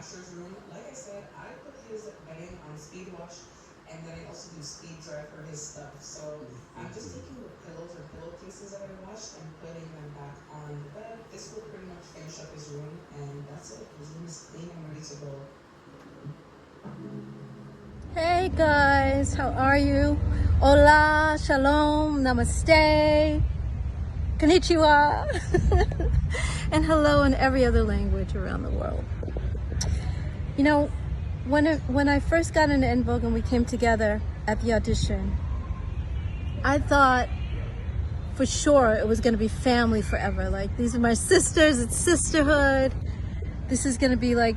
master's room. Like I said, I put his bedding on speed wash, and then I also do speed dry for his stuff. So I'm just taking the pillows or pillowcases that I washed and putting them back on the bed. This will pretty much finish up his room, and that's it. His room is clean and ready to go. Hey guys, how are you? Hola, shalom, namaste, konnichiwa, and hello in every other language around the world. You know, when I first got into En Vogue and we came together at the audition, I thought for sure it was going to be family forever. Like, these are my sisters, it's sisterhood. This is going to be like,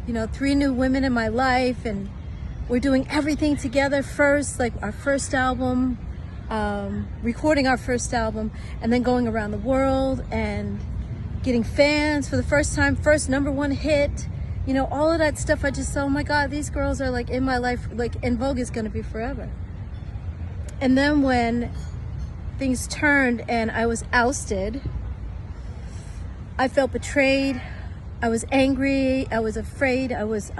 you know, 3 new women in my life, and we're doing everything together first, like our first album, recording our first album, and then going around the world and getting fans for the first time, first #1 hit, you know, all of that stuff. I just thought, oh my God, these girls are like in my life, like En Vogue is gonna be forever. And then when things turned and I was ousted, I felt betrayed, I was angry, I was afraid, I was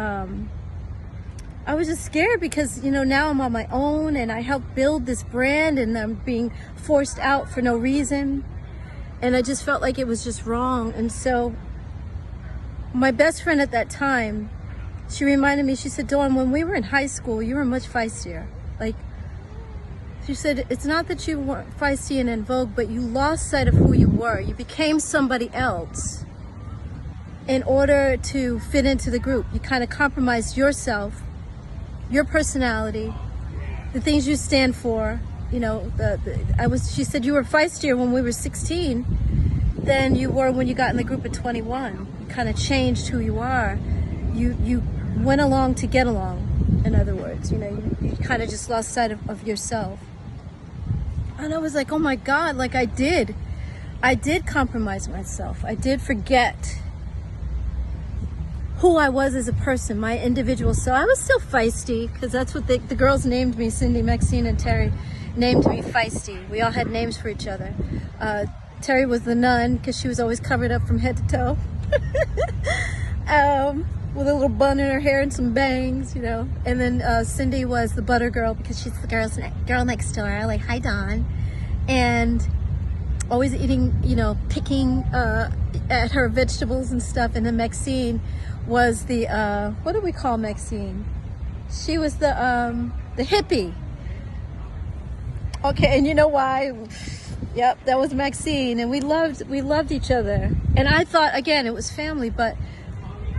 just scared because, you know, now I'm on my own and I helped build this brand and I'm being forced out for no reason. And I just felt like it was just wrong. And so my best friend at that time, she reminded me, she said, Dawn, when we were in high school, you were much feistier. Like, she said, it's not that you weren't feisty and En Vogue, but you lost sight of who you were. You became somebody else in order to fit into the group. You kind of compromised yourself, your personality, the things you stand for. You know, she said you were feistier when we were 16 than you were when you got in the group at 21. You kind of changed who you are. You went along to get along, in other words. You know, you kind of just lost sight of yourself. And I was like, oh my God, like I did compromise myself. I did forget who I was as a person, my individual self. I was still feisty, because that's what the girls named me. Cindy, Maxine, and Terry named me Feisty. We all had names for each other. Terry was the nun, because she was always covered up from head to toe. With a little bun in her hair and some bangs, you know. And then Cindy was the butter girl, because she's the girl next door, like, hi Dawn. And always eating, you know, picking at her vegetables and stuff. And then Maxine was the, what do we call Maxine? She was the hippie. Okay, and you know why? Yep, that was Maxine, and we loved each other. And I thought, again, it was family, but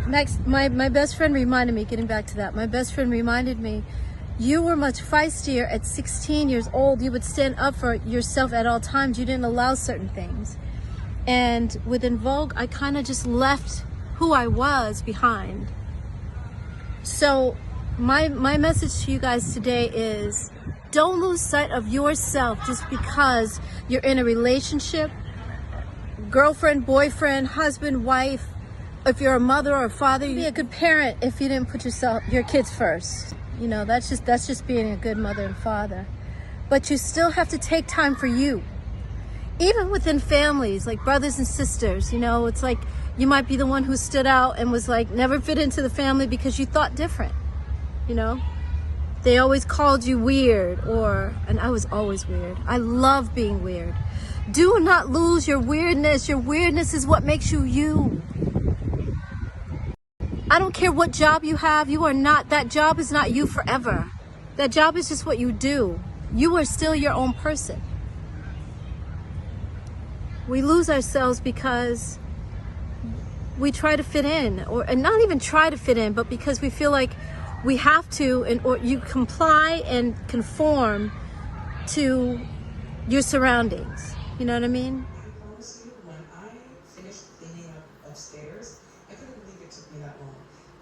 my best friend reminded me, getting back to that, my best friend reminded me, you were much feistier at 16 years old. You would stand up for yourself at all times. You didn't allow certain things. And with En Vogue, I kind of just left who I was behind. So my message to you guys today is, don't lose sight of yourself just because you're in a relationship, girlfriend, boyfriend, husband, wife. If you're a mother or a father, you'd be a good parent if you didn't put your kids first. You know, that's just being a good mother and father. But you still have to take time for you. Even within families, like brothers and sisters, you know, it's like you might be the one who stood out and was like, never fit into the family because you thought different, you know? They always called you weird, and I was always weird. I love being weird. Do not lose your weirdness. Your weirdness is what makes you you. I don't care what job you have, that job is not you forever. That job is just what you do. You are still your own person. We lose ourselves because we try to fit in, and not even try to fit in, but because we feel like we have to, or you comply and conform to your surroundings. You know what I mean? I promise you, when I finished cleaning up upstairs, I couldn't believe it took me that long.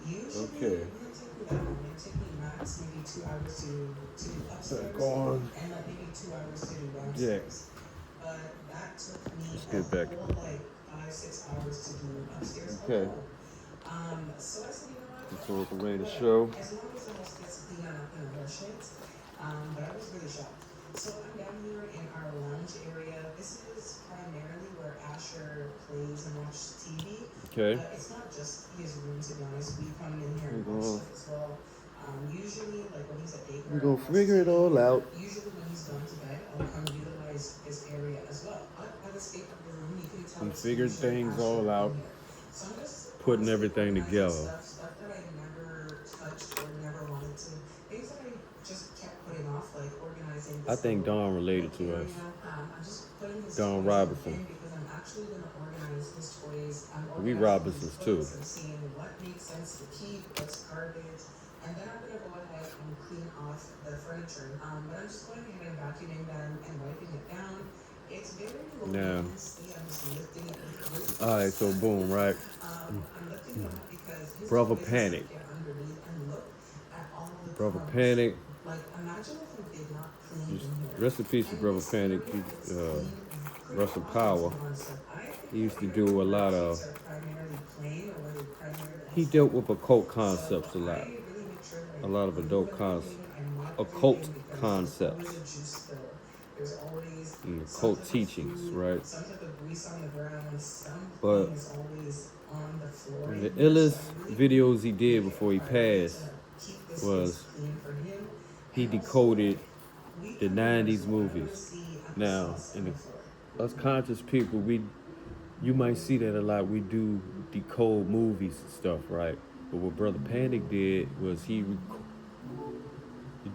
Usually, it wouldn't take me that long. It took me max maybe 2 hours to do upstairs, and like maybe 2 hours to do downstairs. But that took me a whole like 5-6 hours to do upstairs. Okay. So I said, you know what? So we're ready to show. As long as the house gets clean, I'm not gonna rush it. But I was really shocked. So I'm down here in our lounge area. This is primarily where Asher plays and watches TV. Okay. It's not just his room, to be honest. We come in here and watch stuff as well. Usually, like when he's at daycare, We're gonna figure it all out. usually when he's gone to bed, I'll come utilize this area as well. But at the state of the room, you can tell We it's figured usually things Asher all out, in here. So I'm just putting honestly everything organizing together. stuff that I never touched or never wanted to. Things that I just kept putting off, like organizing. I think Dawn related to us. I'm just putting his Dawn toys Robinson. in because I'm actually going to organize his toys. I'm We organizing Robinsons his too. clothes and seeing what makes sense to keep, what's garbage, and then I'm going to go ahead and clean off the furniture. But I'm just going ahead and vacuuming them and wiping it down. It's very low maintenance. I'm just lifting it with glue. All right, so boom, right? I'm lifting them up because his Brother toys Panic. get underneath and look at all the Brother crumbs. Panic. Like, imagine if we did not clean in here. Rest in peace to Brother Panic. Russell Power. He used to do a lot of. He dealt with occult concepts a lot. A lot of occult concepts. And occult teachings, right? But the illest videos he did before he passed was he decoded the 90s movies. Now, in the, us conscious people, you might see that a lot. We do decode movies and stuff, right? But what Brother Panic did was he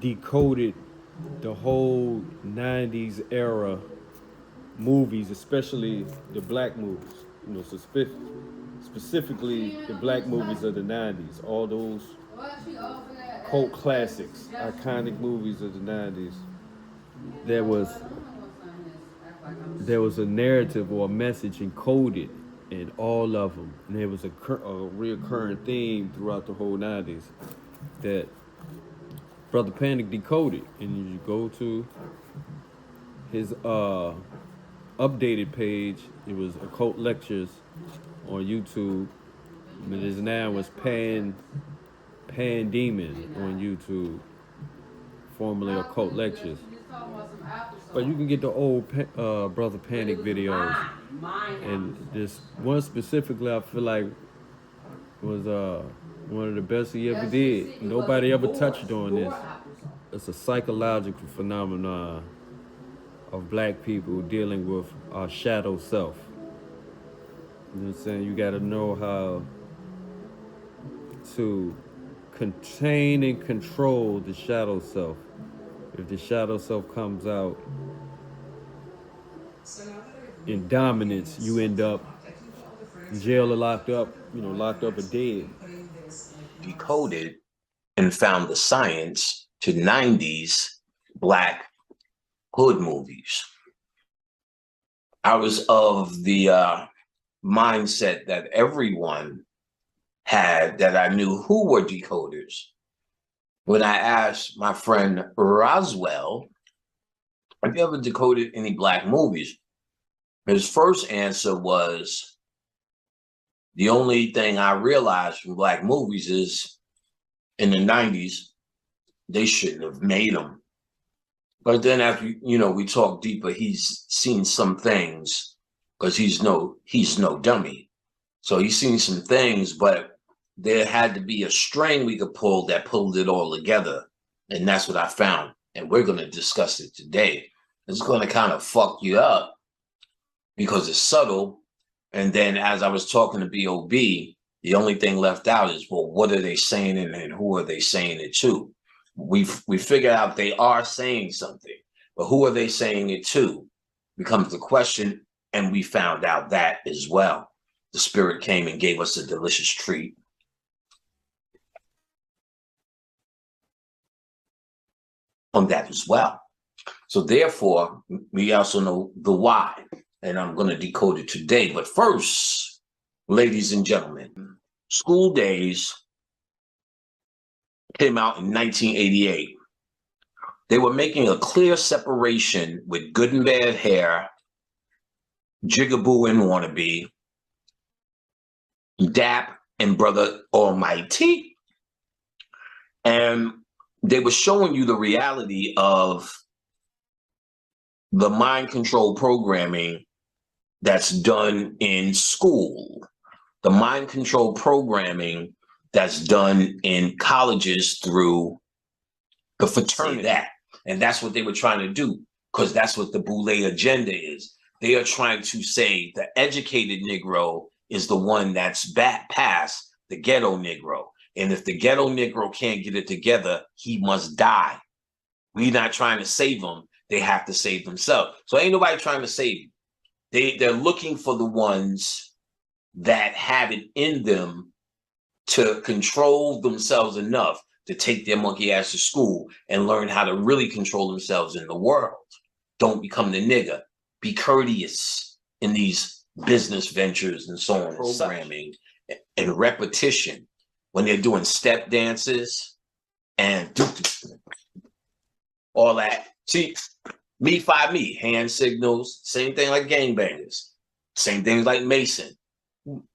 decoded the whole 90s era movies, especially the black movies. You know, so specifically the black movies of the 90s. All those cult classics, iconic movies of the 90s. There was a narrative or a message encoded in all of them. And there was a reoccurring theme throughout the whole 90s that Brother Panic decoded. And you go to his updated page, it was Occult Lectures on YouTube. It is now as Pandemon on YouTube, formerly Occult Lectures. But you can get the old Brother Panic videos. And this one specifically I feel like was one of the best he ever did. Nobody ever touched on this. It's a psychological phenomenon of black people dealing with our shadow self. You know what I'm saying? You gotta know how to contain and control the shadow self. If the shadow self comes out in dominance, you end up in jail or locked up or dead. Decoded and found the science to 90s black hood movies. I was of the mindset that everyone had that I knew who were decoders. When I asked my friend Roswell, have you ever decoded any black movies? His first answer was, the only thing I realized from black movies is in the 90s, they shouldn't have made them. But then as we talk deeper, he's seen some things because he's no dummy. So he's seen some things, but there had to be a string we could pull that pulled it all together. And that's what I found. And we're going to discuss it today. It's going to kind of fuck you up because it's subtle. And then as I was talking to B.O.B., the only thing left out is, well, what are they saying and who are they saying it to? We figured out they are saying something, but who are they saying it to becomes the question. And we found out that as well. The spirit came and gave us a delicious treat. On that as well. So therefore, we also know the why, and I'm going to decode it today. But first, ladies and gentlemen, School Daze came out in 1988. They were making a clear separation with Good and Bad Hair, Jigaboo and Wannabe, Dap and Brother Almighty. And they were showing you the reality of the mind control programming that's done in school, the mind control programming that's done in colleges through the fraternity. That. And that's what they were trying to do, because that's what the Boule agenda is. They are trying to say the educated Negro is the one that's past the ghetto Negro. And if the ghetto Negro can't get it together, he must die. We're not trying to save them. They have to save themselves. So ain't nobody trying to save you. They're looking for the ones that have it in them to control themselves enough to take their monkey ass to school and learn how to really control themselves in the world. Don't become the nigger. Be courteous in these business ventures and so on. Programming and repetition when they're doing step dances and all that. See, me, five, me, hand signals, same thing like gangbangers, same things like Mason,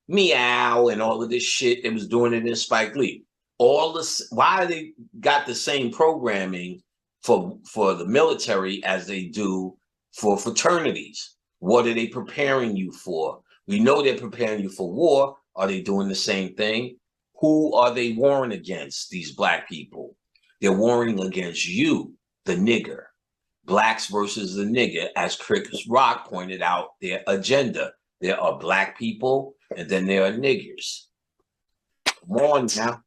meow, and all of this shit. They was doing it in Spike Lee. All this, why they got the same programming for the military as they do for fraternities? What are they preparing you for? We know they're preparing you for war. Are they doing the same thing? Who are they warring against, these black people? They're warring against you, the nigger. Blacks versus the nigger, as Chris Rock pointed out, their agenda. There are black people, and then there are niggers. Come on now.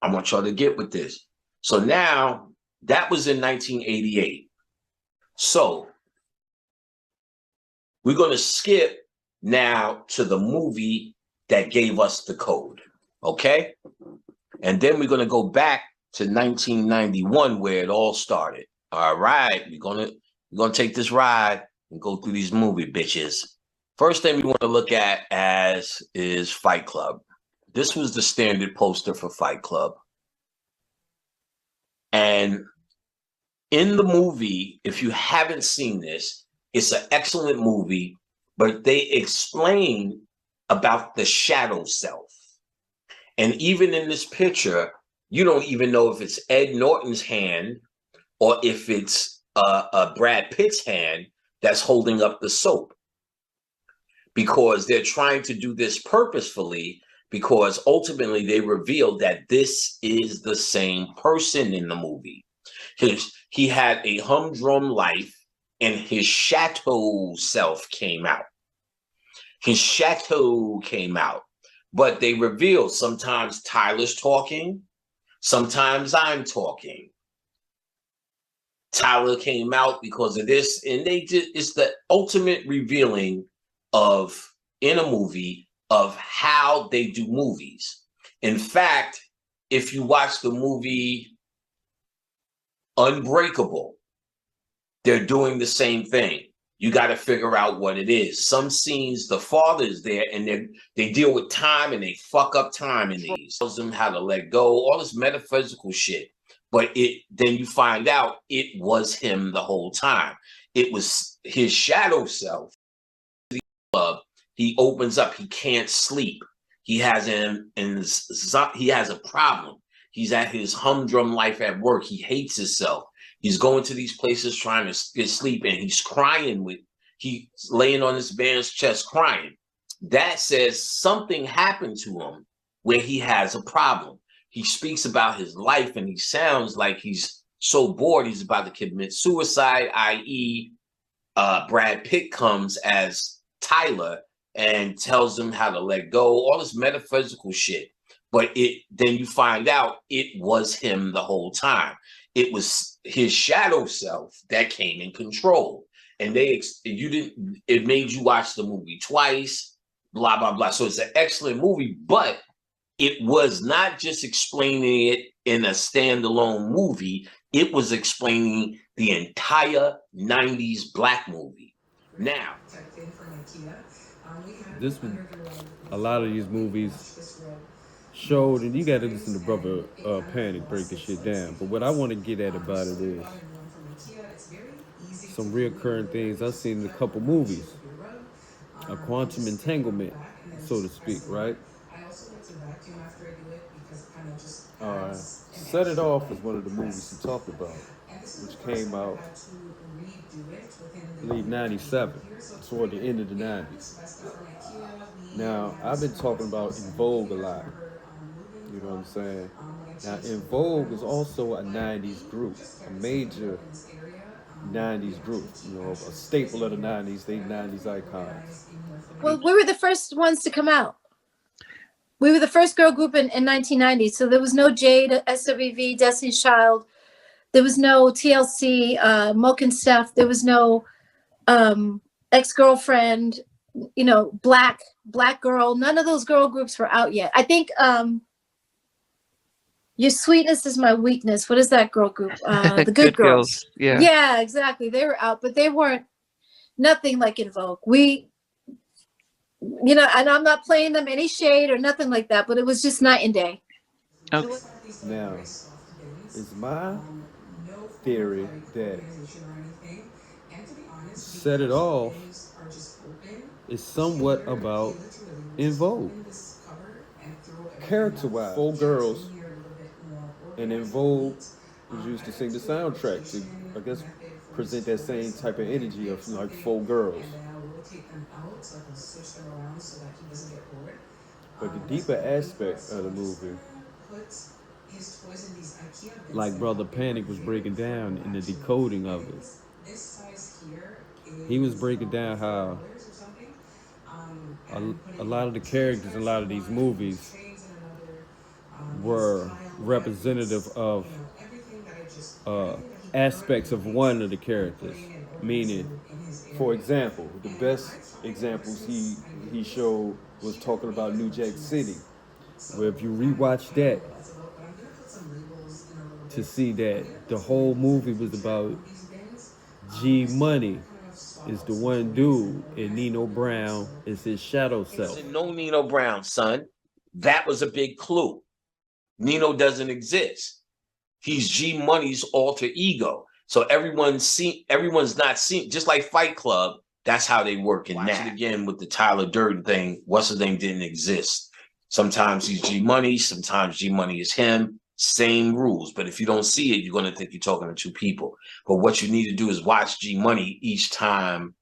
I want y'all to get with this. So now, that was in 1988. So, we're going to skip now to the movie that gave us the code, okay? And then we're going to go back to 1991 where it all started. All right, we're gonna take this ride and go through these movie bitches. First thing we want to look at is Fight Club. This was the standard poster for Fight Club. And in the movie, if you haven't seen this, it's an excellent movie, but they explain about the shadow self. And even in this picture, you don't even know if it's Ed Norton's hand or if it's a Brad Pitt's hand that's holding up the soap. Because they're trying to do this purposefully, because ultimately they reveal that this is the same person in the movie. He had a humdrum life and his chateau self came out. His chateau came out. But they revealed sometimes Tyler's talking, sometimes I'm talking. Tyler came out because of this, and it's the ultimate revealing of, in a movie, of how they do movies. In fact, if you watch the movie Unbreakable, they're doing the same thing. You got to figure out what it is. Some scenes, the father's there, and they deal with time, and they fuck up time in these. Tells them how to let go, all this metaphysical shit. But then you find out it was him the whole time. It was his shadow self. He opens up. He can't sleep. He has a problem. He's at his humdrum life at work. He hates himself. He's going to these places trying to get sleep, and he's crying. He's laying on this man's chest crying. That says something happened to him where he has a problem. He speaks about his life, and he sounds like he's so bored he's about to commit suicide, i.e. Brad Pitt comes as Tyler and tells him how to let go, all this metaphysical shit. But then you find out it was him the whole time. It was his shadow self that came in control. And it made you watch the movie twice, blah, blah, blah. So it's an excellent movie, but it was not just explaining it in a standalone movie. It was explaining the entire 90s black movie. Now, this one, a lot of these movies showed, and you got to listen to Brother Panic break this shit down. But what I want to get at about it is some reoccurring things I've seen in a couple movies. A quantum entanglement, so to speak, right? Set It Off is one of the movies he talked about, which came out redo it within I the believe 97, toward the end of the 90s. Now, I've been talking about In Vogue a lot. You know what I'm saying? Now, In Vogue is also a 90s group, a major 90s group, you know, a staple of the 90s, they 90s icons. Well, we were the first ones to come out. We were the first girl group in 1990. So there was no Jade, SWV, Destiny's Child. There was no TLC, Milk and Steph. There was no Ex-Girlfriend, you know, Black Girl. None of those girl groups were out yet. I think Your Sweetness Is My Weakness. What is that girl group? The Good Girls. Yeah. Yeah, exactly. They were out, but they weren't nothing like In Vogue. We, you know, and I'm not playing them any shade or nothing like that, but it was just night and day. Okay. Now, it's my theory that Set It Off is somewhat about In Vogue. Character-wise, 4 girls, and In Vogue was used to sing the soundtrack to, I guess, present that same type of energy of like 4 girls. But the deeper aspect of the movie, like Brother Panic was breaking down in the decoding of it, he was breaking down how a lot of the characters in a lot of these movies were representative of aspects of one of the characters. Meaning, for example, the best examples he showed was talking about New Jack City, where if you rewatch that, to see that the whole movie was about G Money is the one dude, and Nino Brown is his shadow self. No Nino Brown, son. That was a big clue. Nino doesn't exist. He's G Money's alter ego. So everyone's not seen, just like Fight Club, that's how they work in that. Again, with the Tyler Durden thing, what's his name didn't exist. Sometimes he's G Money, sometimes G Money is him. Same rules. But if you don't see it, you're going to think you're talking to 2 people. But what you need to do is watch G Money each time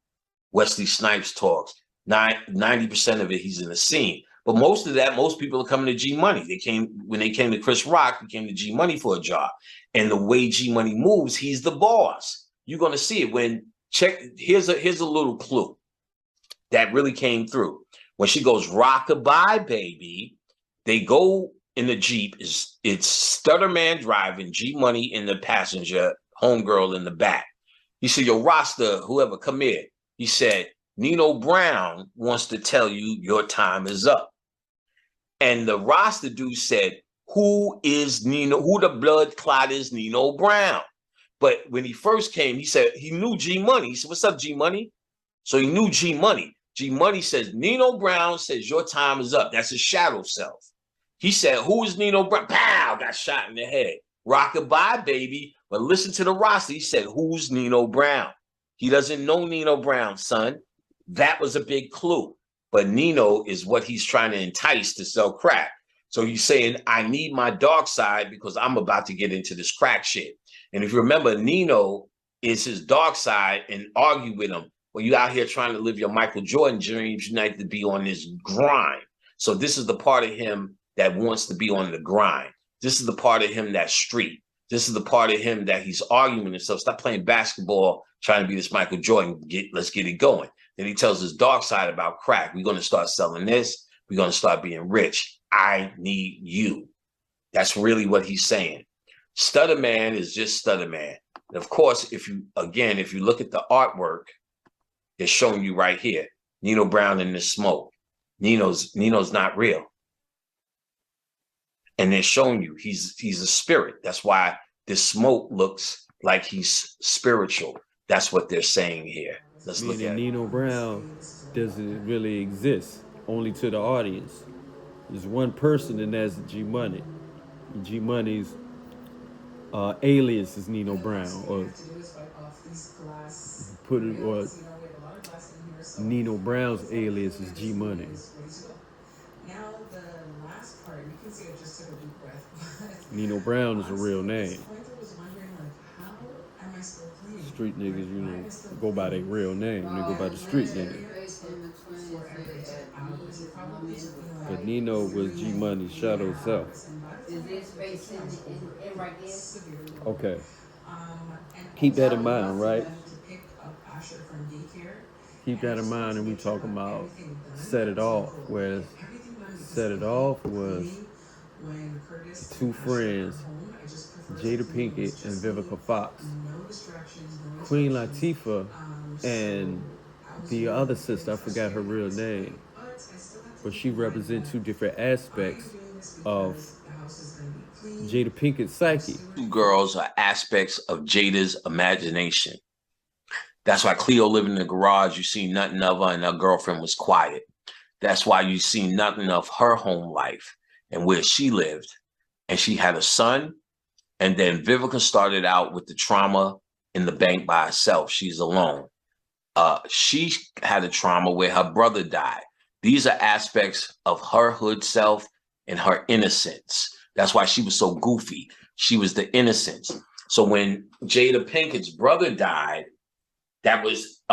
Wesley Snipes talks. 90% of it, he's in the scene. But most of that, most people are coming to G Money. When they came to Chris Rock, they came to G Money for a job. And the way G Money moves, he's the boss. You're going to see it here's a little clue that really came through. When she goes rock-a-bye, baby, they go in the Jeep. It's Stutter Man driving, G Money in the passenger, homegirl in the back. He said, yo, Rasta, whoever, come here. He said, Nino Brown wants to tell you your time is up. And the Rasta dude said, who the blood clot is Nino Brown? But when he first came, he said he knew G Money. He said, what's up, G Money? So he knew G Money. G Money says, Nino Brown says your time is up. That's his shadow self. He said, who is Nino Brown? Pow, got shot in the head. Rock-a-bye, baby. But listen to the roster. He said, who's Nino Brown? He doesn't know Nino Brown, son. That was a big clue. But Nino is what he's trying to entice to sell crack. So he's saying, I need my dark side because I'm about to get into this crack shit. And if you remember, Nino is his dark side and argue with him. Well, you out here trying to live your Michael Jordan dreams, you need to be on this grind. So this is the part of him that wants to be on the grind. This is the part of him that's street. This is the part of him that he's arguing with himself. Stop playing basketball, trying to be this Michael Jordan. Let's get it going. Then he tells his dark side about crack. We're going to start selling this. We're going to start being rich. I need you. That's really what he's saying. Stutter Man is just Stutter Man. And of course, if you look at the artwork, it's showing you right here. Nino Brown in the smoke. Nino's not real. And they're showing you he's a spirit. That's why this smoke looks like he's spiritual. That's what they're saying here. Let's look at Nino Brown doesn't really exist, only to the audience. There's one person, and that's G Money. G Money's alias is Nino Brown, or Nino Brown's alias is G Money. Now the last part, you can see I just took a deep breath. Nino Brown is a real name. I was wondering, like, how am I Street niggas, you know, go by their real name. They go by the street name. But Nino was G Money's shadow self. Okay. Keep that in mind, right? Keep that in mind, and we talking about Set It Off, whereas Set It Off was two friends, Jada Pinkett and Vivica Fox. Queen Latifah and the other sister, I forgot her real name, but she represents two different aspects of Jada Pinkett's psyche. Two girls are aspects of Jada's imagination. That's why Cleo living in the garage, you see nothing of her, and her girlfriend was quiet. That's why you see nothing of her home life and where she lived. And she had a son. And then Vivica started out with the trauma in the bank by herself. She's alone. She had a trauma where her brother died. These are aspects of her hood self and her innocence. That's why she was so goofy. She was the innocence. So when Jada Pinkett's brother died, that was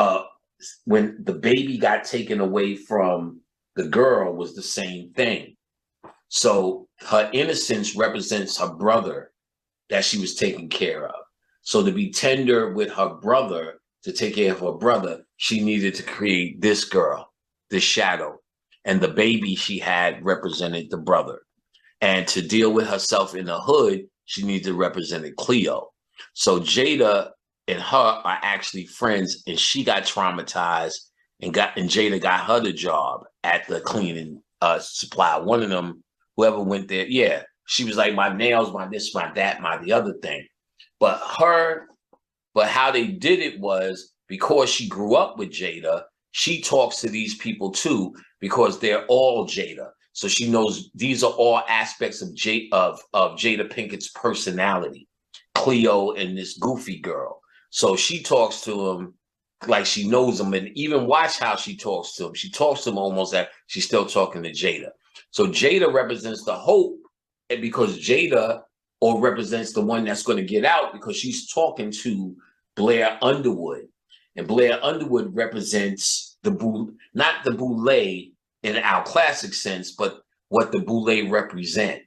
when the baby got taken away from the girl was the same thing. So her innocence represents her brother that she was taking care of. So to be tender with her brother, to take care of her brother, she needed to create this girl, this shadow. And the baby she had represented the brother. And to deal with herself in the hood, she needed to represent Cleo. So Jada and her are actually friends, and she got traumatized and Jada got her the job at the cleaning supply. One of them, whoever went there, yeah, she was like, my nails, my this, my that, my the other thing. But how they did it was because she grew up with Jada, she talks to these people too, because they're all Jada. So she knows these are all aspects of Jada Pinkett's personality, Cleo and this goofy girl. So she talks to him like she knows him, and even watch how she talks to him. She talks to him almost like she's still talking to Jada. So Jada represents the hope, and because Jada represents the one that's going to get out, because she's talking to Blair Underwood, and Blair Underwood represents not the boule in our classic sense, but what the boule represent,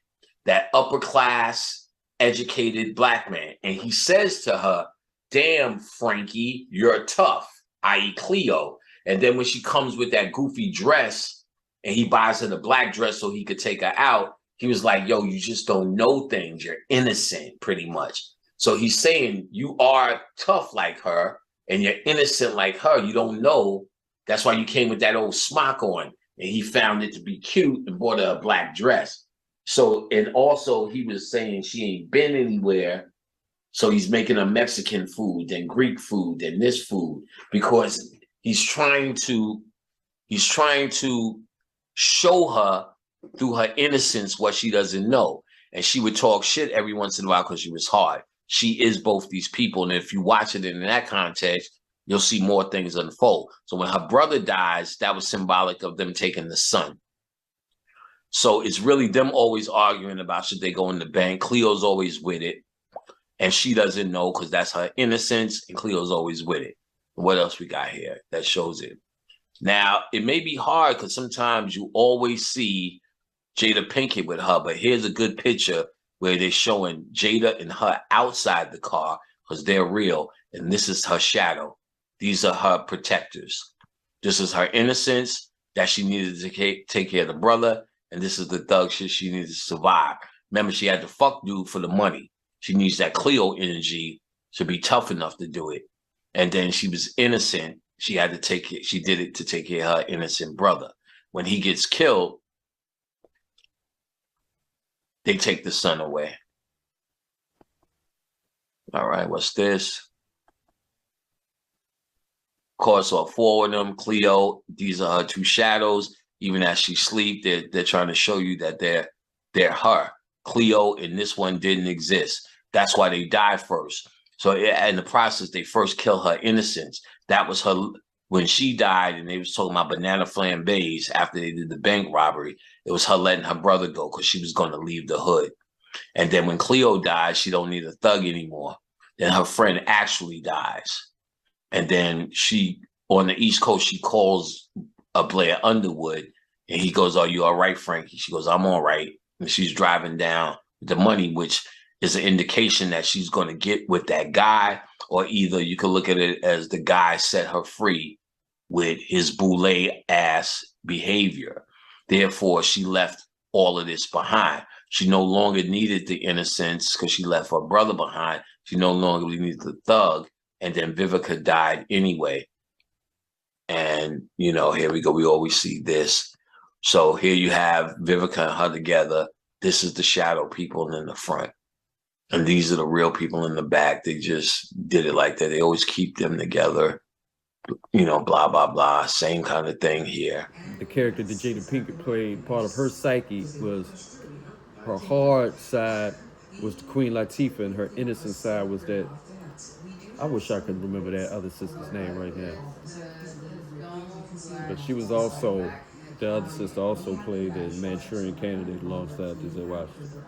that upper class, educated black man. And he says to her, damn, Frankie, you're tough, i.e. Cleo. And then when she comes with that goofy dress and he buys her the black dress so he could take her out, he was like, yo, you just don't know things. You're innocent, pretty much. So he's saying you are tough like her and you're innocent like her. You don't know. That's why you came with that old smock on. And he found it to be cute and bought her a black dress. So, and also he was saying she ain't been anywhere. So he's making her Mexican food and Greek food and this food, because he's trying to show her through her innocence what she doesn't know. And she would talk shit every once in a while because she was hard. She is both these people. And if you watch it in that context, you'll see more things unfold. So when her brother dies, that was symbolic of them taking the son. So it's really them always arguing about should they go in the bank. Cleo's always with it. And she doesn't know because that's her innocence, and Cleo's always with it. What else we got here that shows it? Now, it may be hard because sometimes you always see Jada Pinkett with her, but here's a good picture where they're showing Jada and her outside the car because they're real, and this is her shadow. These are her protectors. This is her innocence that she needed to take care of the brother, and this is the thug shit she needed to survive. Remember, she had to fuck dude for the money. She needs that Cleo energy to be tough enough to do it. And then she was innocent. She had to take it. She did it to take care of her innocent brother. When he gets killed, they take the son away. All right, what's this? Of course, all four of them, Cleo, these are her two shadows. Even as she sleeps, they're trying to show you that they're her. Cleo in this one didn't exist. That's why they died first. So in the process, they first kill her innocence. That was her when she died, and they was talking about banana flambés after they did the bank robbery. It was her letting her brother go because she was going to leave the hood. And then when Cleo died, she don't need a thug anymore. Then her friend actually dies. And then she, on the East Coast, she calls Blair Underwood, and he goes, "Are you all right, Frankie?" She goes, "I'm all right." And she's driving down with the money, which is an indication that she's going to get with that guy, or either you could look at it as the guy set her free with his boule ass behavior. Therefore, she left all of this behind. She no longer needed the innocence because she left her brother behind. She no longer needed the thug. And then Vivica died anyway. And, you know, here we go. We always see this. So here you have Vivica and her together. This is the shadow people in the front. And these are the real people in the back. They just did it like that. They always keep them together. You know, blah, blah, blah. Same kind of thing here. The character that Jada Pinkett played, part of her psyche was her hard side was the Queen Latifah, and her innocent side was that. I wish I could remember that other sister's name right now. But she was also, the other sister also played the Manchurian Candidate alongside Denzel Washington.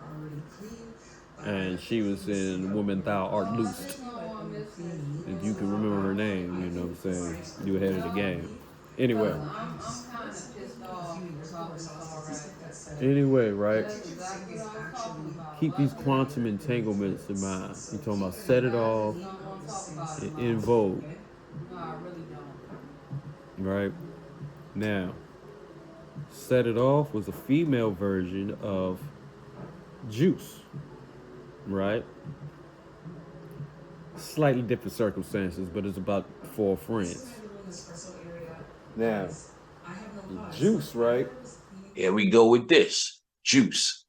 And she was in Woman Thou Art Loosed. If you can remember her name, you know what I'm saying? You ahead of the game. Anyway. Anyway, right? Keep these quantum entanglements in mind. You're talking about Set It Off, In Vogue. Right? Now, Set It Off was a female version of Juice. Right? Slightly different circumstances, but it's about 4 friends. Now, Juice, right? Here we go with this. Juice.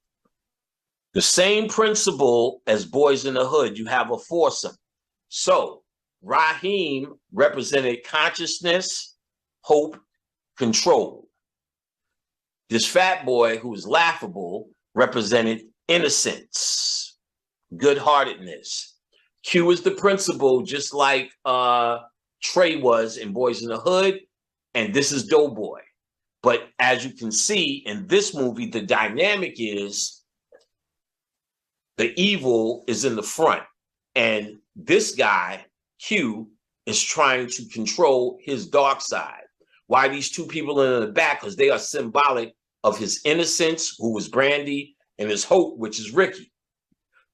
The same principle as Boys in the Hood. You have a foursome. So, Raheem represented consciousness, hope, control. This fat boy who was laughable represented innocence, good-heartedness. Q is the principal, just like Trey was in Boys in the Hood, and this is Doughboy. But as you can see in this movie, the dynamic is the evil is in the front, and this guy, Q, is trying to control his dark side. Why these two people are in the back? Because they are symbolic of his innocence, who was Brandy, and his hope, which is Ricky.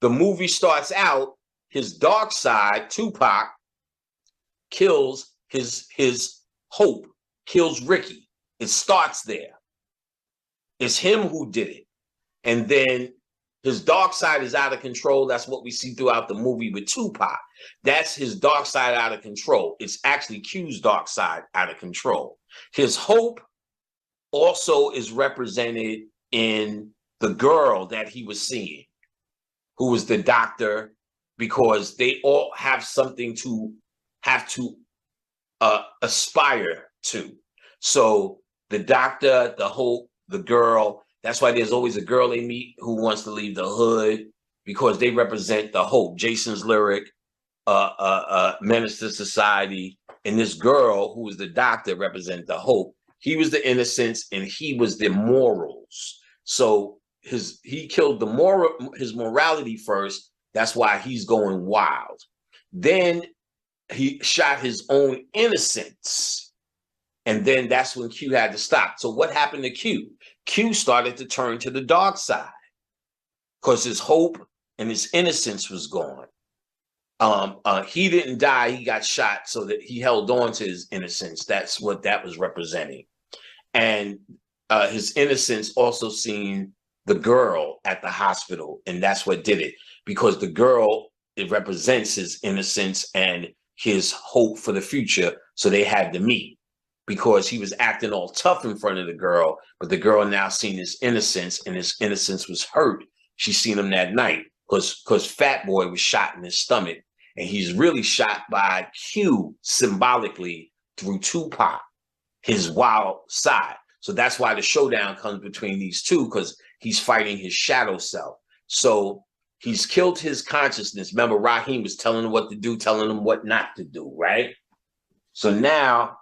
The movie starts out, his dark side, Tupac, kills his hope, kills Ricky. It starts there. It's him who did it. And then his dark side is out of control. That's what we see throughout the movie with Tupac. That's his dark side out of control. It's actually Q's dark side out of control. His hope also is represented in the girl that he was seeing, who was the doctor, because they all have something to aspire to. So the doctor, the hope, the girl, that's why there's always a girl they meet who wants to leave the hood, because they represent the hope. Jason's Lyric, Menace to Society, and this girl who was the doctor represent the hope. He was the innocence and he was the morals. So he killed his morality first. That's why he's going wild. Then he shot his own innocence. And then that's when Q had to stop. So what happened to Q? Q started to turn to the dark side because his hope and his innocence was gone. He didn't die. He got shot so that he held on to his innocence. That's what that was representing. And his innocence also seen the girl at the hospital. And that's what did it, because the girl, it represents his innocence and his hope for the future. So they had to meet, because he was acting all tough in front of the girl, but the girl now seen his innocence, and his innocence was hurt. She seen him that night because Fat Boy was shot in his stomach, and he's really shot by Q symbolically through Tupac, his wild side. So that's why the showdown comes between these two, because he's fighting his shadow self. So he's killed his consciousness. Remember, Raheem was telling him what to do, telling him what not to do, right? So now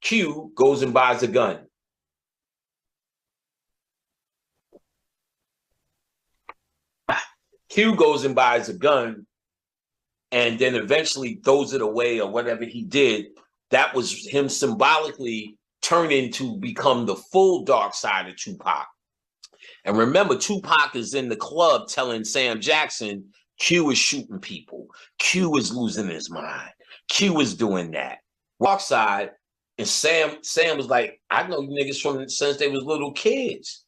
Q goes and buys a gun. Q goes and buys a gun and then eventually throws it away or whatever he did. That was him symbolically turning to become the full dark side of Tupac. And remember, Tupac is in the club telling Sam Jackson, Q is shooting people. Q is losing his mind. Q is doing that. Dark side, and Sam was like, I know you niggas from since they was little kids.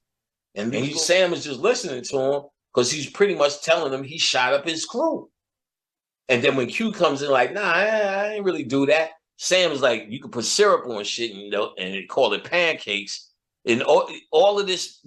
And Sam is just listening to him because he's pretty much telling him he shot up his crew. And then when Q comes in like, nah, I ain't really do that. Sam is like, you can put syrup on shit and call it pancakes. And all of this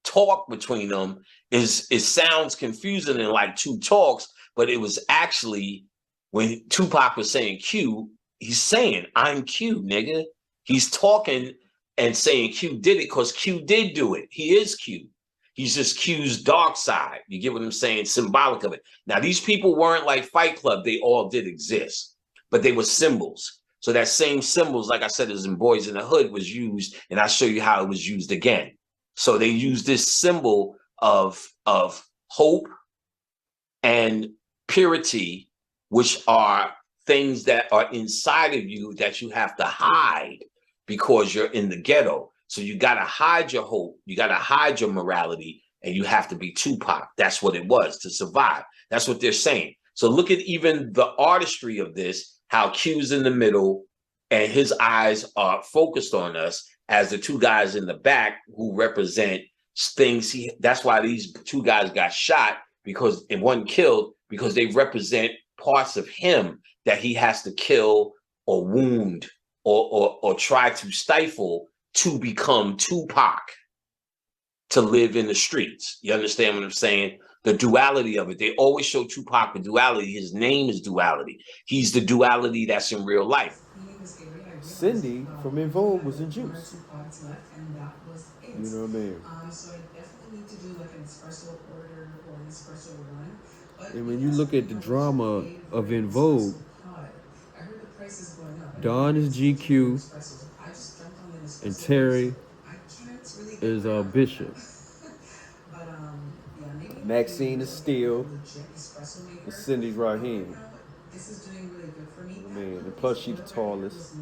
talk between them it sounds confusing in like two talks, but it was actually when Tupac was saying Q, he's saying, I'm Q, nigga. He's talking and saying Q did it because Q did do it. He is Q. He's just Q's dark side. You get what I'm saying? Symbolic of it. Now, these people weren't like Fight Club. They all did exist, but they were symbols. So that same symbols, like I said, as in Boys in the Hood was used, and I'll show you how it was used again. So they used this symbol of hope and purity, which are things that are inside of you that you have to hide because you're in the ghetto. So you got to hide your hope. You got to hide your morality, and you have to be Tupac. That's what it was to survive. That's what they're saying. So look at even the artistry of this, how Q's in the middle and his eyes are focused on us as the two guys in the back who represent things. That's why these two guys got shot and one killed because they represent parts of him that he has to kill or wound or try to stifle to become Tupac, to live in the streets. You understand what I'm saying? The duality of it. They always show Tupac the duality. His name is duality. He's the duality that's in real life. Cindy from En Vogue was in Juice. You know what I mean? So I definitely need to do like an espresso order or an espresso run. And when you look at the drama of En Vogue, Don is GQ, and Terry is Bishop. Maxine is Steele, and Cindy's Raheem. I mean, and plus she's the tallest.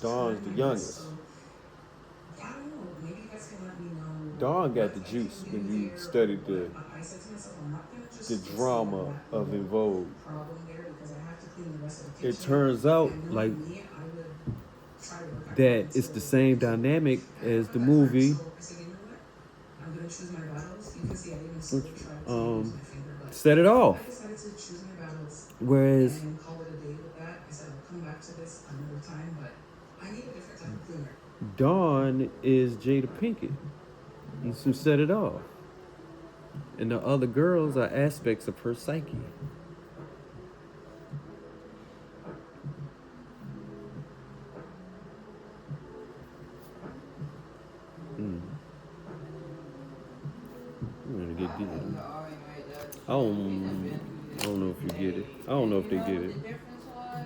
Dawn's the youngest. Dawn got the juice when you studied the drama of En Vogue. It turns out like that it's the same dynamic as the movie Set It Off. Whereas Dawn is Jada Pinkett. He's who Set It Off. And the other girls are aspects of her psyche. I'm gonna get this. I don't know if you get it. I don't know if they get it.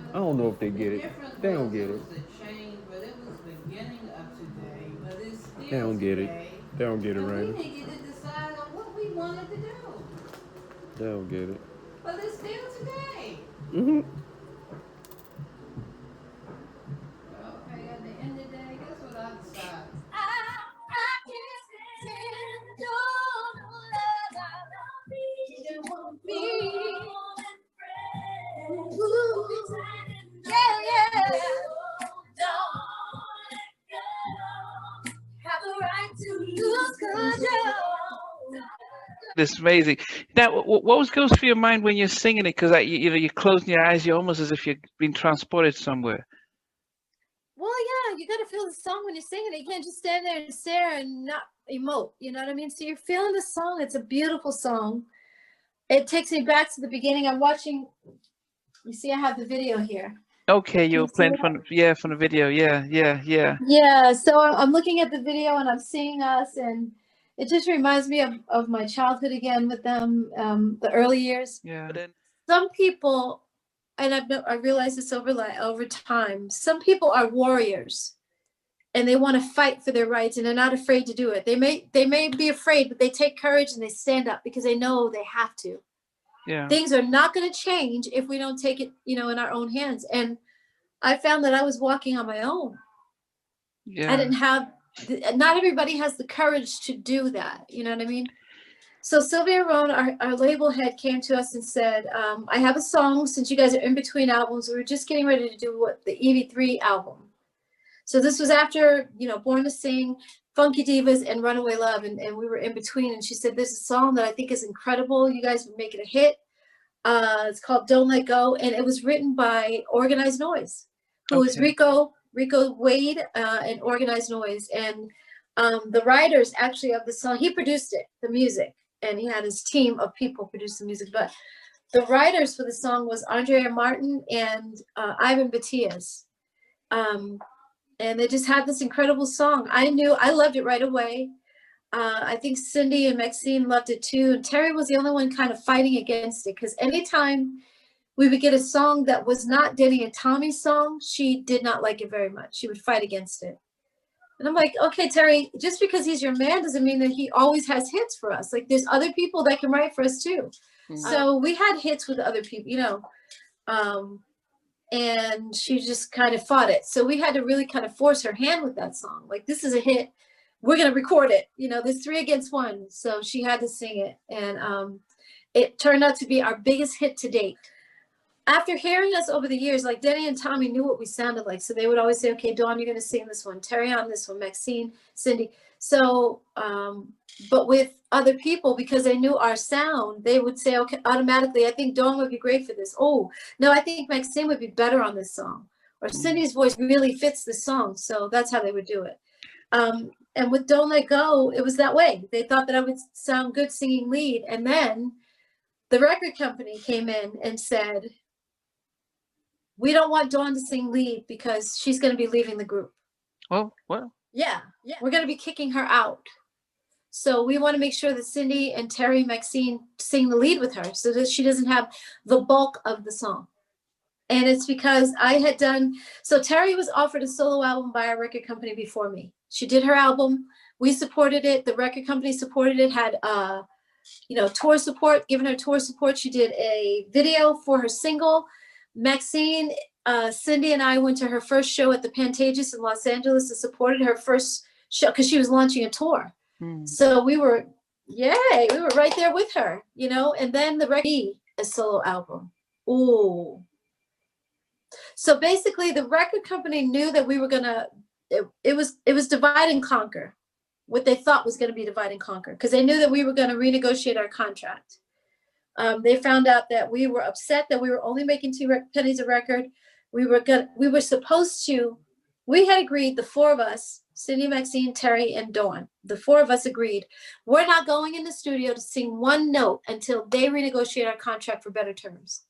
I don't know if they get it. They don't get it. They don't get it. They don't get it, Raina. We needed to decide on what we wanted to do. They don't get it. But it's still today. Mm-hmm. Okay, at the end of the day, guess what I decided? It's amazing. Now, what goes through your mind when you're singing it? Because you're closing your eyes, you're almost as if you're being transported somewhere. Well, yeah, you got to feel the song when you're singing it. You can't just stand there and stare and not emote. You know what I mean? So you're feeling the song. It's a beautiful song. It takes me back to the beginning. I'm watching. You see, I have the video here. Okay, you're playing from the video. Yeah. Yeah. So I'm looking at the video and I'm seeing us, and it just reminds me of my childhood again with them, the early years. Yeah. Some people, and I realized this over time, some people are warriors. and they want to fight for their rights, and they're not afraid to do it. They may be afraid, but they take courage and they stand up because they know they have to. Yeah. Things are not going to change if we don't take it, in our own hands. And I found that I was walking on my own. Yeah. I didn't have, not everybody has the courage to do that. You know what I mean? So Sylvia Rohn, our label head, came to us and said, I have a song, since you guys are in between albums. We were just getting ready to do the EV3 album. So this was after, Born to Sing, Funky Divas, and Runaway Love, and we were in between. And she said, there's a song that I think is incredible. You guys would make it a hit. It's called Don't Let Go, and it was written by Organized Noise, who is Rico Wade and Organized Noise. And the writers actually of the song, he produced it, the music, and he had his team of people produce the music. But the writers for the song was Andrea Martin and Ivan Batias. And they just had this incredible song. I loved it right away. I think Cindy and Maxine loved it too. And Terry was the only one kind of fighting against it, because anytime we would get a song that was not Denny and Tommy's song, she did not like it very much. She would fight against it. And I'm like, okay, Terry, just because he's your man doesn't mean that he always has hits for us. Like, there's other people that can write for us too. Mm-hmm. So we had hits with other people, and she just kind of fought it. So we had to really kind of force her hand with that song. Like, this is a hit. We're going to record it. There's 3 against 1. So she had to sing it. And it turned out to be our biggest hit to date. After hearing us over the years, like, Denny and Tommy knew what we sounded like. So they would always say, okay, Dawn, you're going to sing this one. Terry on this one. Maxine, Cindy. So, but with other people, because they knew our sound, they would say, okay, automatically, I think Dawn would be great for this. Oh, no, I think Maxine would be better on this song. Or Cindy's voice really fits the song. So that's how they would do it. And with Don't Let Go, it was that way. They thought that I would sound good singing lead. And then the record company came in and said, we don't want Dawn to sing lead because she's going to be leaving the group. Oh, well. Yeah. We're going to be kicking her out. So we want to make sure that Cindy and Terry Maxine sing the lead with her so that she doesn't have the bulk of the song. And it's because I had so Terry was offered a solo album by our record company before me. She did her album. We supported it. The record company supported it, had, tour support, given her tour support. She did a video for her single. Maxine, Cindy and I went to her first show at the Pantages in Los Angeles and supported her first show because she was launching a tour. So we were right there with her, and then the record, a solo album. Ooh. So basically the record company knew that we were it was divide and conquer, what they thought was going to be divide and conquer, because they knew that we were going to renegotiate our contract. They found out that we were upset that we were only making 2 pennies a record. We had agreed, the 4 of us, Cindy, Maxine, Terry, and Dawn, the 4 of us agreed, we're not going in the studio to sing 1 note until they renegotiate our contract for better terms.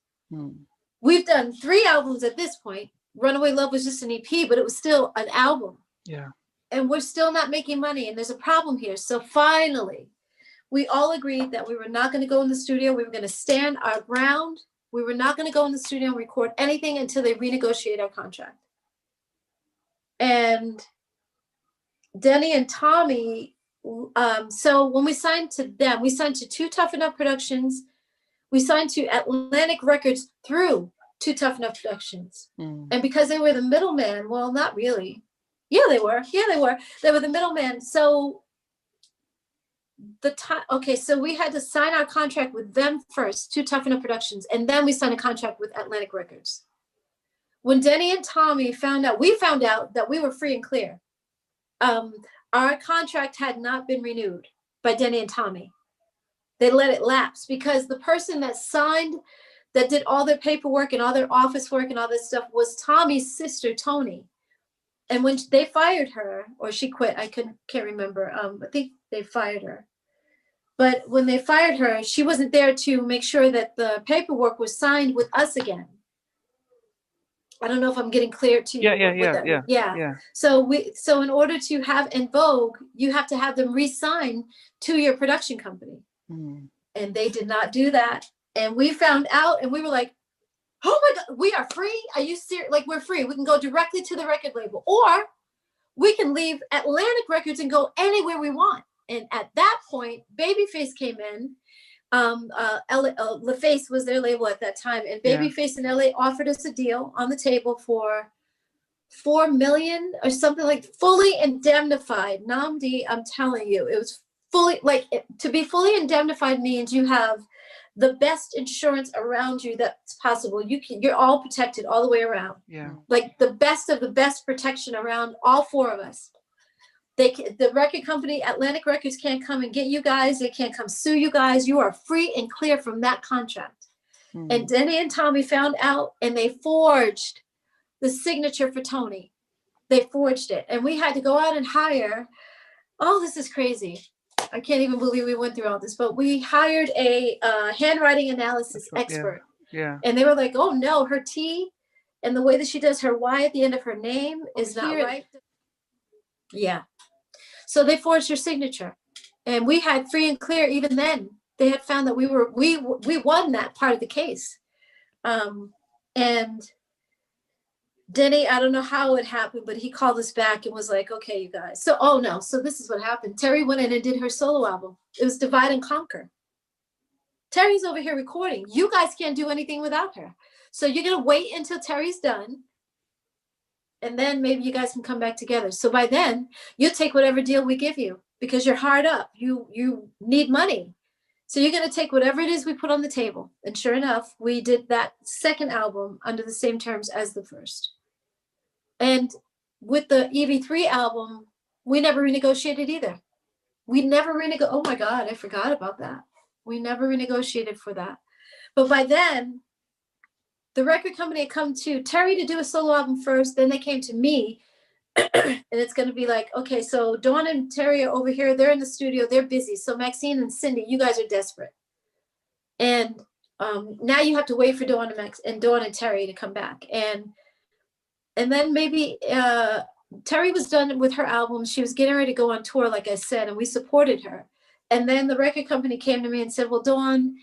We've done 3 albums at this point. Runaway Love was just an EP, but it was still an album. Yeah. And we're still not making money, and there's a problem here. So finally, we all agreed that we were not going to go in the studio. We were going to stand our ground. We were not going to go in the studio and record anything until they renegotiate our contract. And Denny and Tommy, so when we signed to them, we signed to 2 Tough Enough Productions. We signed to Atlantic Records through 2 Tough Enough Productions. And because they were the middleman, well, not really. Yeah, they were. They were the middleman. So so we had to sign our contract with them first, 2 Tough Enough Productions, and then we signed a contract with Atlantic Records. When Denny and Tommy found out that we were free and clear. Our contract had not been renewed by Denny and Tommy. They let it lapse because the person that signed, that did all their paperwork and all their office work and all this stuff was Tommy's sister, Tony. And when they fired her, or she quit, I can't remember. I think they fired her. But when they fired her, she wasn't there to make sure that the paperwork was signed with us again. I don't know if I'm getting clear to you. Yeah. So in order to have En Vogue, you have to have them re-sign to your production company. And they did not do that. And we found out, and we were like, oh my God, we are free? Are you serious? Like, we're free. We can go directly to the record label. Or we can leave Atlantic Records and go anywhere we want. And at that point, Babyface came in. LaFace was their label at that time, and Babyface in LA offered us a deal on the table for $4 million or something, like fully indemnified. Namdi, I'm telling you, it was fully, like, to be fully indemnified means you have the best insurance around you that's possible. You're all protected all the way around. Yeah. Like the best of the best protection around all four of us. The record company, Atlantic Records, can't come and get you guys. They can't come sue you guys. You are free and clear from that contract. And Denny and Tommy found out, and they forged the signature for Tony. They forged it. And we had to go out and hire, oh, this is crazy. I can't even believe we went through all this, but we hired a handwriting analysis expert. Yeah. And they were like, oh no, her T and the way that she does her Y at the end of her name is not right. Yeah. So they forged her signature. And we had free and clear. Even then, they had found that we won that part of the case. And Denny, I don't know how it happened, but he called us back and was like, okay, you guys. So, oh no. So this is what happened. Terry went in and did her solo album. It was Divide and Conquer. Terry's over here recording. You guys can't do anything without her. So you're going to wait until Terry's done. And then maybe you guys can come back together. So by then, you'll take whatever deal we give you because you're hard up. You need money. So you're going to take whatever it is we put on the table. And sure enough, we did that second album under the same terms as the first. And with the EV3 album, we never renegotiated either. We never oh my God, I forgot about that. We never renegotiated for that. But by then, the record company had come to Terry to do a solo album first. Then they came to me. And it's going to be like, okay, so Dawn and Terry are over here. They're in the studio. They're busy. So Maxine and Cindy, you guys are desperate. And now you have to wait for Dawn and Terry to come back. And then maybe Terry was done with her album. She was getting ready to go on tour, like I said, and we supported her. And then the record company came to me and said, well, Dawn,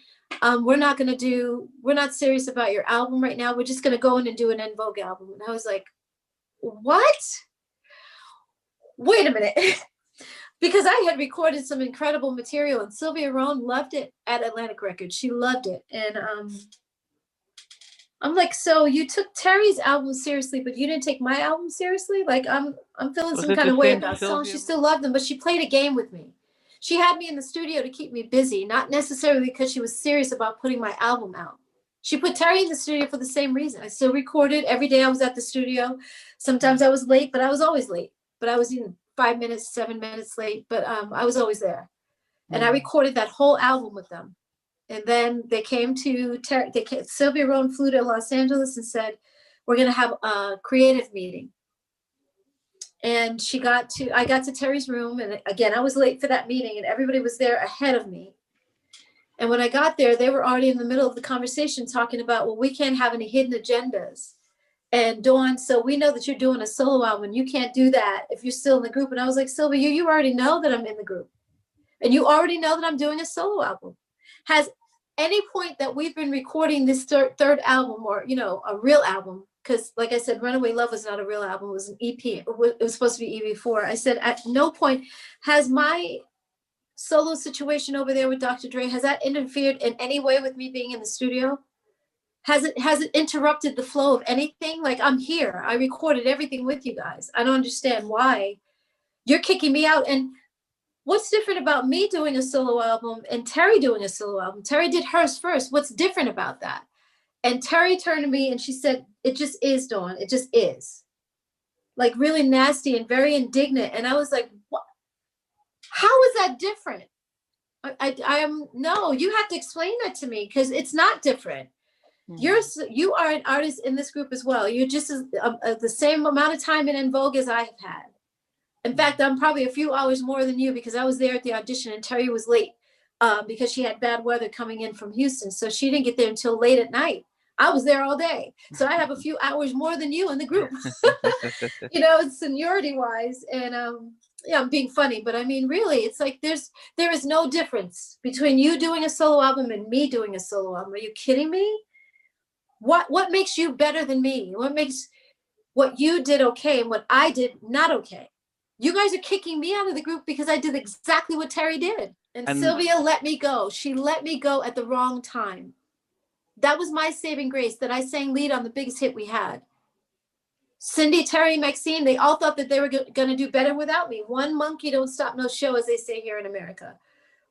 we're not serious about your album right now. We're just going to go in and do an En Vogue album. And I was like, what? Wait a minute. Because I had recorded some incredible material and Sylvia Rhone loved it at Atlantic Records. She loved it. And I'm like, so you took Terry's album seriously, but you didn't take my album seriously? Like I'm feeling some kind of way about songs. She still loved them, but she played a game with me. She had me in the studio to keep me busy, not necessarily because she was serious about putting my album out. She put Terry in the studio for the same reason. I still recorded. Every day I was at the studio. Sometimes I was late, but I was always late. But I was in 5 minutes, 7 minutes late, but I was always there. And I recorded that whole album with them. And then they came to Sylvia Rhone flew to Los Angeles and said, we're going to have a creative meeting. And I got to Terry's room. And again, I was late for that meeting and everybody was there ahead of me. And when I got there, they were already in the middle of the conversation talking about, well, we can't have any hidden agendas. And Dawn, so we know that you're doing a solo album. You can't do that if you're still in the group. And I was like, Sylvia, you already know that I'm in the group. And you already know that I'm doing a solo album. Has any point that we've been recording this third album or, a real album, because like I said, Runaway Love was not a real album. It was an EP. It was supposed to be EV4. I said, at no point has my solo situation over there with Dr. Dre, has that interfered in any way with me being in the studio? Has it interrupted the flow of anything? Like, I'm here. I recorded everything with you guys. I don't understand why you're kicking me out. And what's different about me doing a solo album and Terry doing a solo album? Terry did hers first. What's different about that? And Terry turned to me and she said, it just is, Dawn. It just is. Like really nasty and very indignant. And I was like, what? How is that different? No, you have to explain that to me because it's not different. You are an artist in this group as well. You're just the same amount of time in En Vogue as I have had. In fact, I'm probably a few hours more than you because I was there at the audition and Terry was late because she had bad weather coming in from Houston. So she didn't get there until late at night. I was there all day. So I have a few hours more than you in the group, seniority wise. And I'm being funny, but I mean, really, it's like there is no difference between you doing a solo album and me doing a solo album. Are you kidding me? What makes you better than me? What makes what you did okay and what I did not okay? You guys are kicking me out of the group because I did exactly what Terry did. And Sylvia let me go. She let me go at the wrong time. That was my saving grace, that I sang lead on the biggest hit we had. Cindy, Terry, Maxine, they all thought that they were going to do better without me. One monkey don't stop no show, as they say here in America.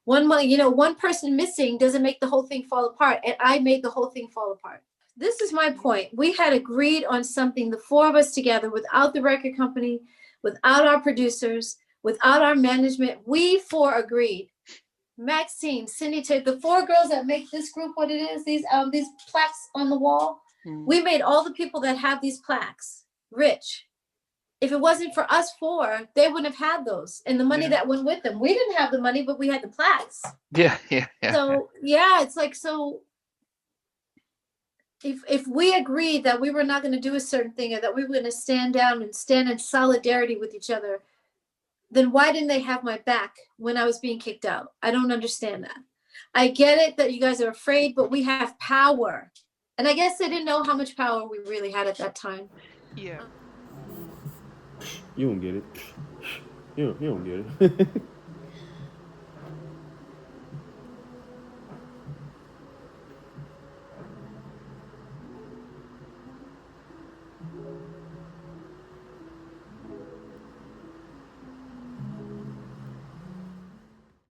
One person missing doesn't make the whole thing fall apart. And I made the whole thing fall apart. This is my point. We had agreed on something, the four of us together, without the record company, without our producers, without our management. We four agreed. Maxine, Cindy, the four girls that make this group what it is, these plaques on the wall. We made all the people that have these plaques rich. If it wasn't for us four, they wouldn't have had those and the money that went with them. We didn't have the money, but we had the plaques. Yeah. So yeah, it's like, so if we agreed that we were not going to do a certain thing, or that we were going to stand down and stand in solidarity with each other, then why didn't they have my back when I was being kicked out? I don't understand that. I get it that you guys are afraid, but we have power. And I guess they didn't know how much power we really had at that time. Yeah. You don't get it. You don't get it.